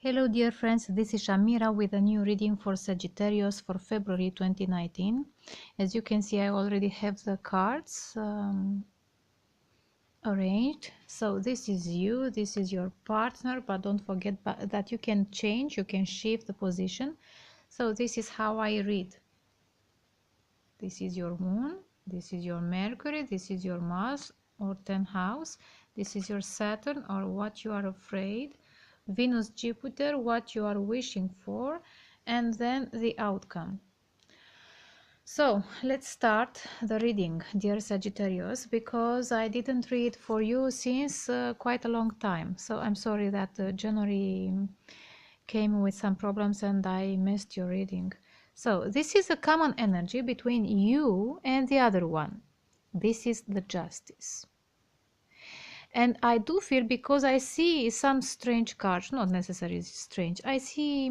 Hello dear friends, this is Shamira with a new reading for Sagittarius for February 2019. As you can see, I already have the cards arranged. So this is you, this is your partner, but don't forget that you can change, you can shift the position. So this is how I read. This is your moon, this is your Mercury, this is your Mars or 10th house, this is your Saturn or what you are afraid, Venus, Jupiter, what you are wishing for, and then the outcome. So let's start the reading, dear Sagittarius, because I didn't read for you since quite a long time. So I'm sorry that January came with some problems and I missed your reading. So this is a common energy between you and the other one. This is the justice. And I do feel, because I see some strange cards, not necessarily strange, I see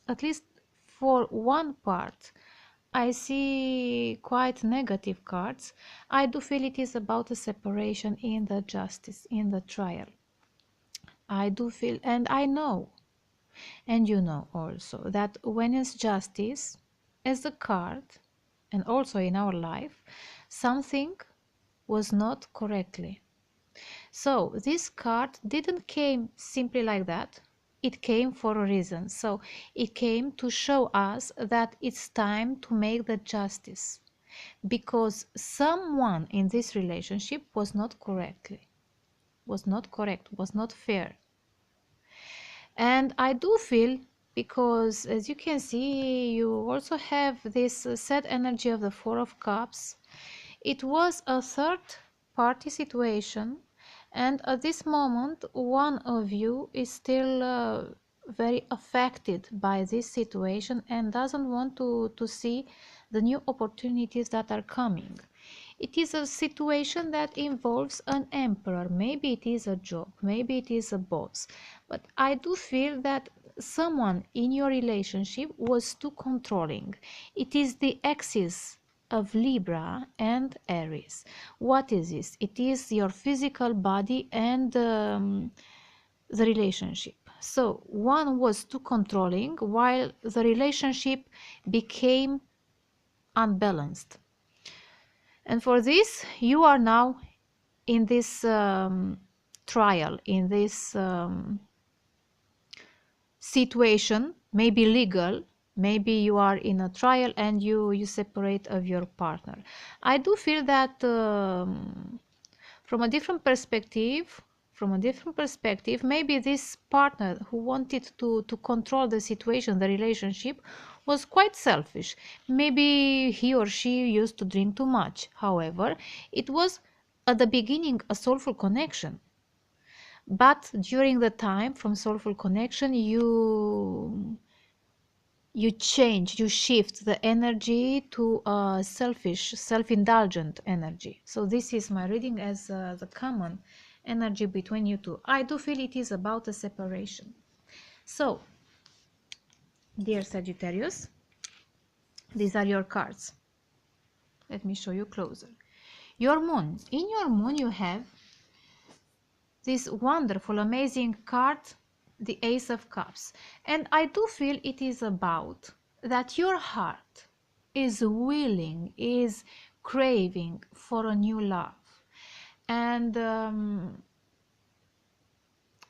at least for one part, I see quite negative cards. I do feel it is about a separation in the justice, in the trial. I do feel, and I know, and you know also, that when it's justice as a card, and also in our life, something was not correctly. So this card didn't came simply like that. It came for a reason. So it came to show us that it's time to make the justice, because someone in this relationship was not correct, was not fair. And I do feel, because as you can see, you also have this sad energy of the Four of Cups. It was a third party situation, and at this moment one of you is still very affected by this situation and doesn't want to see the new opportunities that are coming. It is a situation that involves an emperor. Maybe it is a job, maybe it is a boss, but I do feel that someone in your relationship was too controlling. It is the axis of Libra and Aries. What is this? It is your physical body and the relationship. So one was too controlling while the relationship became unbalanced. And for this, you are now in this trial, in this situation, maybe legal, maybe you are in a trial and you separate of your partner. I do feel that from a different perspective, maybe this partner who wanted to control the situation, the relationship, was quite selfish. Maybe he or she used to drink too much. However, it was at the beginning a soulful connection. But during the time from soulful connection, you change, you shift the energy to a selfish, self-indulgent energy. So this is my reading as the common energy between you two. I do feel it is about a separation. So, dear Sagittarius, these are your cards. Let me show you closer. Your moon. In your moon you have this wonderful, amazing card, the Ace of Cups. And I do feel it is about that your heart is willing, is craving for a new love. And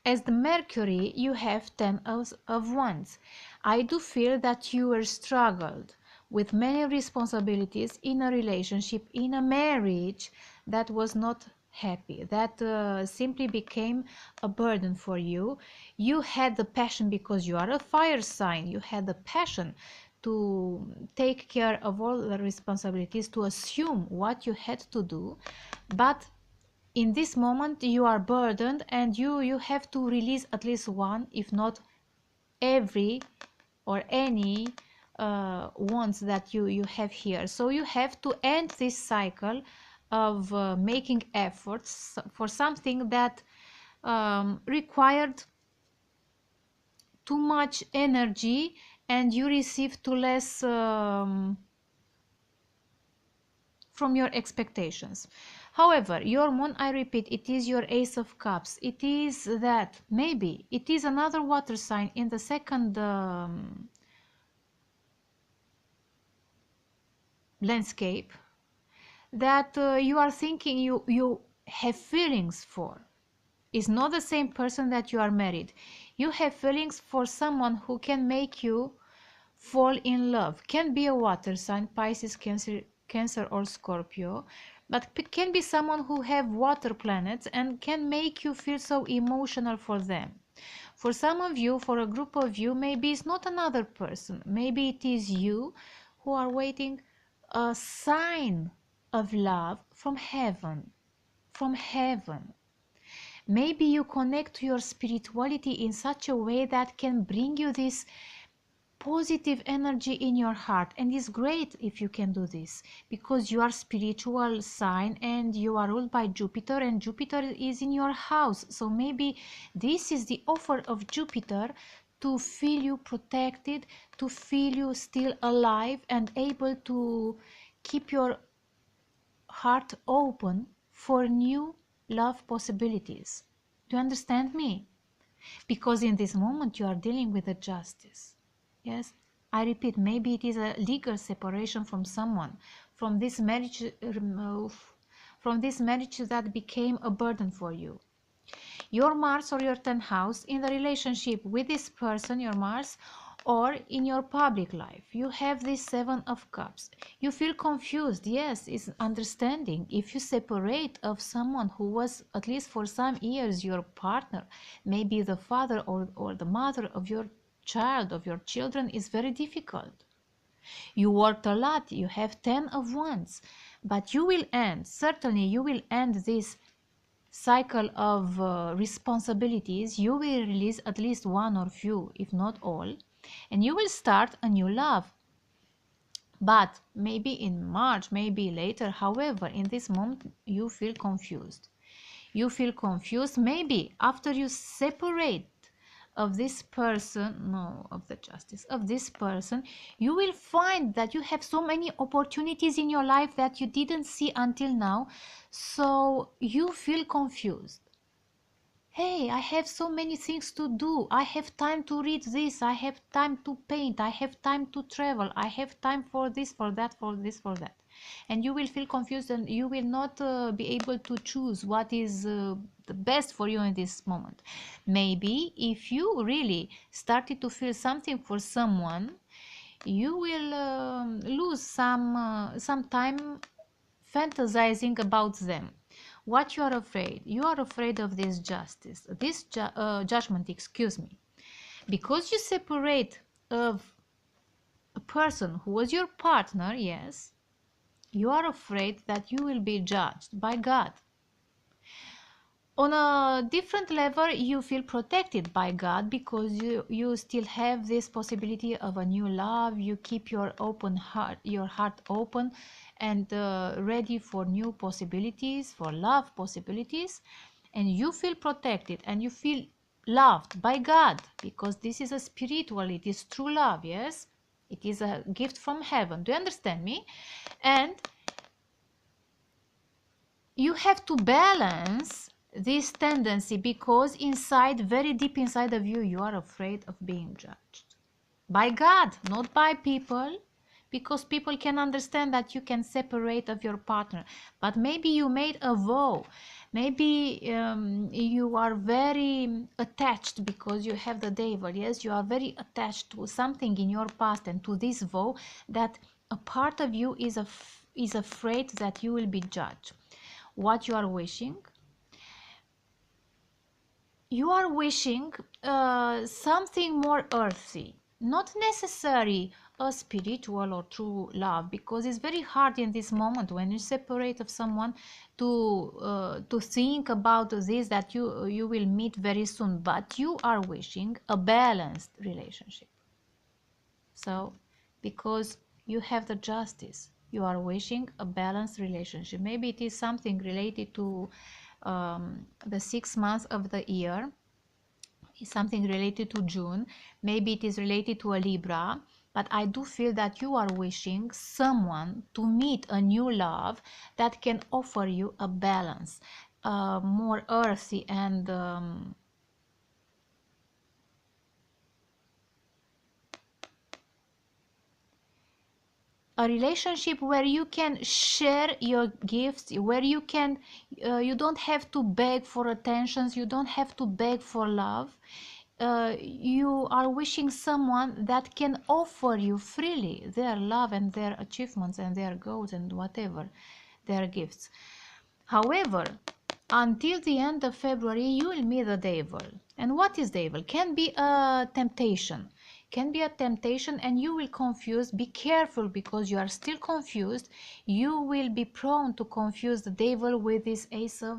as the Mercury, you have 10 of Wands. I do feel that you were struggled with many responsibilities in a relationship, in a marriage that was not happy, that simply became a burden for you. You had the passion, because you are a fire sign, you had the passion to take care of all the responsibilities, to assume what you had to do, but in this moment you are burdened and you have to release at least one, if not every or any wants that you have here. So you have to end this cycle of making efforts for something that required too much energy and you receive too less from your expectations. However, your moon, I repeat, it is your Ace of Cups. It is that maybe it is another water sign in the second landscape that you are thinking you have feelings for. Is not the same person that you are married. You have feelings for someone who can make you fall in love. Can be a water sign, Pisces, Cancer or Scorpio, but can be someone who have water planets and can make you feel so emotional for them. For some of you, for a group of you, maybe it's not another person. Maybe it is you who are waiting a sign of love from heaven. From heaven. Maybe you connect to your spirituality in such a way that can bring you this positive energy in your heart, and it's great if you can do this because you are spiritual sign and you are ruled by Jupiter, and Jupiter is in your house. So maybe this is the offer of Jupiter to feel you protected, to feel you still alive and able to keep your heart open for new love possibilities. Do you understand me? Because in this moment you are dealing with a justice. Yes, I repeat, maybe it is a legal separation from someone, from this marriage, that became a burden for you. Your Mars or your 10th house in the relationship with this person, your Mars, or in your public life, you have this 7 of Cups. You feel confused. Yes, it's understanding. If you separate of someone who was, at least for some years, your partner, maybe the father or the mother of your child, of your children, is very difficult. You worked a lot. You have 10 of Wands, but you will end, certainly you will end this cycle of responsibilities. You will release at least one or few, if not all, and you will start a new love. But maybe in March, maybe later, however, in this moment you feel confused. You feel confused maybe after you separate of this person, no, of the justice, of this person, you will find that you have so many opportunities in your life that you didn't see until now, so you feel confused. Hey, I have so many things to do. I have time to read this. I have time to paint. I have time to travel. I have time for this, for that, for this, for that. And you will feel confused and you will not be able to choose what is the best for you in this moment. Maybe if you really started to feel something for someone, you will lose some time fantasizing about them. What you are afraid? You are afraid of this justice, this judgment, excuse me. Because you separate of a person who was your partner, yes, you are afraid that you will be judged by God. On a different level, you feel protected by God because you still have this possibility of a new love. You keep your heart open and ready for new possibilities, for love possibilities, and you feel protected and you feel loved by God because this is a spiritual, it is true love, yes, it is a gift from heaven. Do you understand me? And you have to balance this tendency because inside, very deep inside of you, you are afraid of being judged by God, not by people, because people can understand that you can separate of your partner. But maybe you made a vow, maybe you are very attached because you have the devil. Yes, you are very attached to something in your past and to this vow that a part of you is afraid that you will be judged. What you are wishing? You are wishing something more earthy, not necessary a spiritual or true love, because it's very hard in this moment when you separate of someone to think about this, that you will meet very soon. But you are wishing a balanced relationship. So because you have the justice, you are wishing a balanced relationship. Maybe it is something related to the 6 months of the year, something related to June. Maybe it is related to a Libra, but I do feel that you are wishing someone to meet a new love that can offer you a balance, more earthy and a relationship where you can share your gifts, where you can you don't have to beg for attentions, you don't have to beg for love. You are wishing someone that can offer you freely their love and their achievements and their goals and whatever their gifts. However, until the end of February, you will meet the devil. And what is devil? Can be a temptation. Can be a temptation, and you will confuse. Be careful, because you are still confused. You will be prone to confuse the devil with this Ace of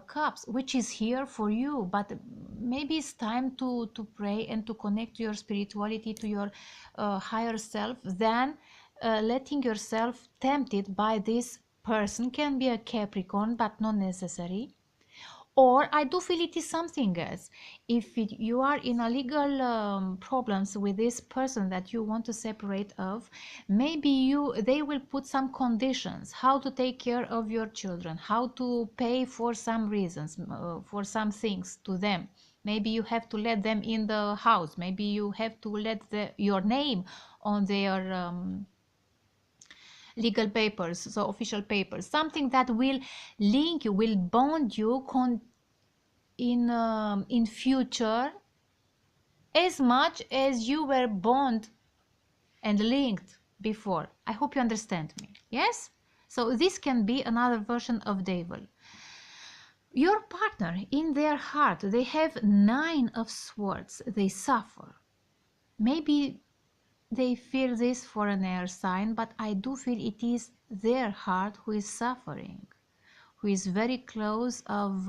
Cups, which is here for you. But maybe it's time to pray and to connect to your spirituality, to your higher self, than letting yourself tempted by this person. Can be a Capricorn, but not necessary. Or I do feel it is something else. If you are in a legal problems with this person that you want to separate of, maybe they will put some conditions, how to take care of your children, how to pay for some reasons, for some things to them. Maybe you have to let them in the house, maybe you have to let your name on their legal papers, so official papers, something that will link you, will bond you in future, as much as you were bond and linked before. I hope you understand me. Yes? So this can be another version of devil. Your partner, in their heart, they have 9 of swords. They suffer. Maybe they feel this for an air sign, but I do feel it is their heart who is suffering, who is very close of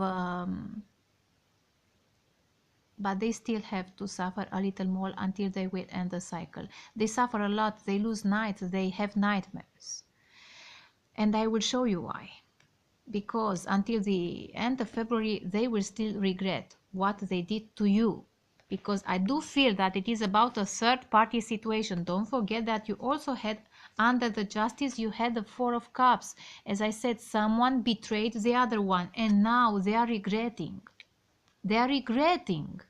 but they still have to suffer a little more until they will end the cycle. They suffer a lot, they lose nights, they have nightmares. And I will show you why. Because until the end of February, they will still regret what they did to you. Because I do feel that it is about a third party situation. Don't forget that you also had, under the justice, you had the 4 of Cups. As I said, someone betrayed the other one, and now they are regretting. They are regretting.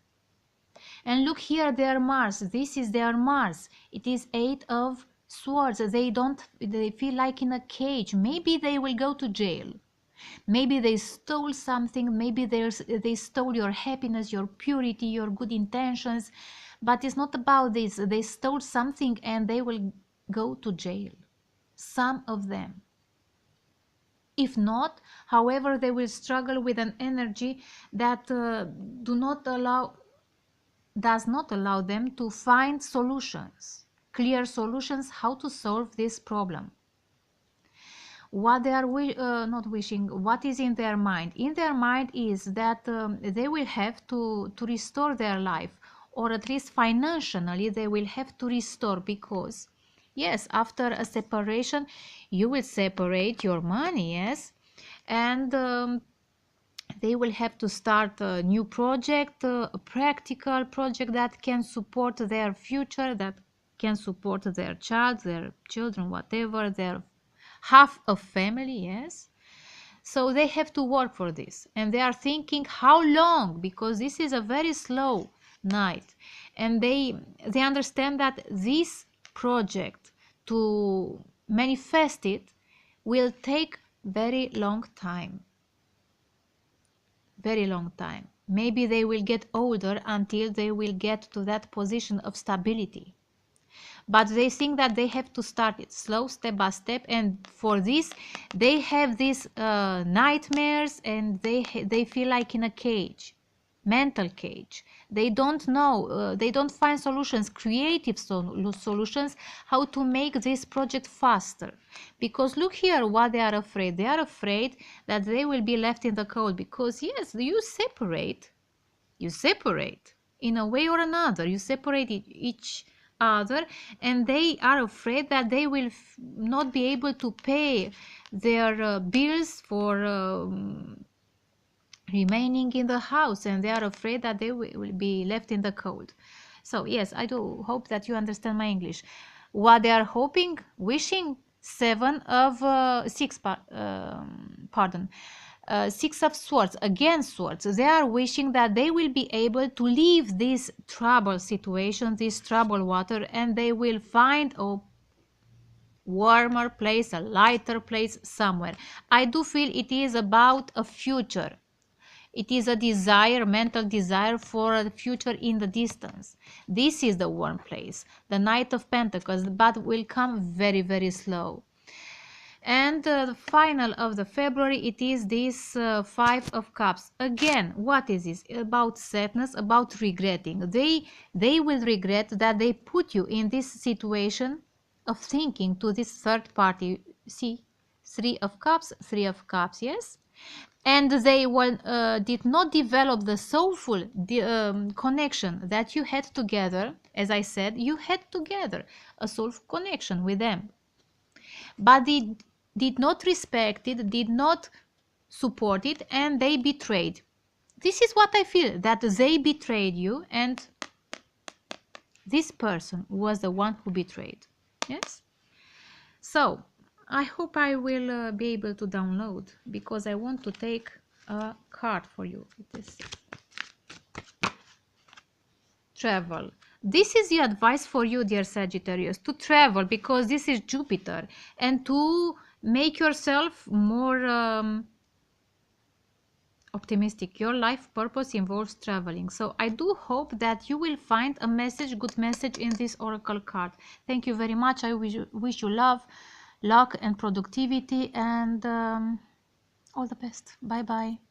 And look here, their Mars. This is their Mars. It is 8 of Swords. They feel like in a cage. Maybe they will go to jail. Maybe they stole something. Maybe they stole your happiness, your purity, your good intentions. But it's not about this. They stole something and they will go to jail. Some of them. If not, however, they will struggle with an energy that does not allow them to find solutions, clear solutions, how to solve this problem. What they are not wishing, what is in their mind? In their mind is that they will have to restore their life, or at least financially they will have to restore, because yes, after a separation you will separate your money, yes, and they will have to start a new project, a practical project that can support their future, that can support their child, their children, whatever, their half of family, yes. So they have to work for this, and they are thinking how long, because this is a very slow night, and they understand that this project, to manifest it, will take very long time. Very long time. Maybe they will get older until they will get to that position of stability. But they think that they have to start it slow, step by step, and for this they have these nightmares, and they feel like in a cage, mental cage. They don't know, they don't find solutions, creative solutions, how to make this project faster. Because look here, what they are afraid. They are afraid that they will be left in the cold, because yes, you separate in a way or another, you separate each other, and they are afraid that they will not be able to pay their bills for remaining in the house, and they are afraid that they will be left in the cold. So yes, I do hope that you understand my English. What they are hoping, wishing, Six of Swords, again swords. They are wishing that they will be able to leave this trouble situation, this trouble water, and they will find a warmer place, a lighter place somewhere. I do feel it is about a future. It is a desire, mental desire for a future in the distance. This is the warm place, the Knight of Pentacles, but will come very, very slow. And the final of the February, it is this Five of Cups. Again, what is this? About sadness, about regretting. They will regret that they put you in this situation of thinking to this third party. See, Three of Cups, yes? And they did not develop the soulful connection that you had together. As I said, you had together a soulful connection with them, but they did not respect it, did not support it, and they betrayed. This is what I feel, that they betrayed you, and this person was the one who betrayed. Yes? So I hope I will be able to download, because I want to take a card for you. It is travel. This is the advice for you, dear Sagittarius, to travel, because this is Jupiter, and to make yourself more optimistic. Your life purpose involves traveling. So I do hope that you will find a message, good message in this oracle card. Thank you very much. I wish you love, luck and productivity, and all the best. Bye bye.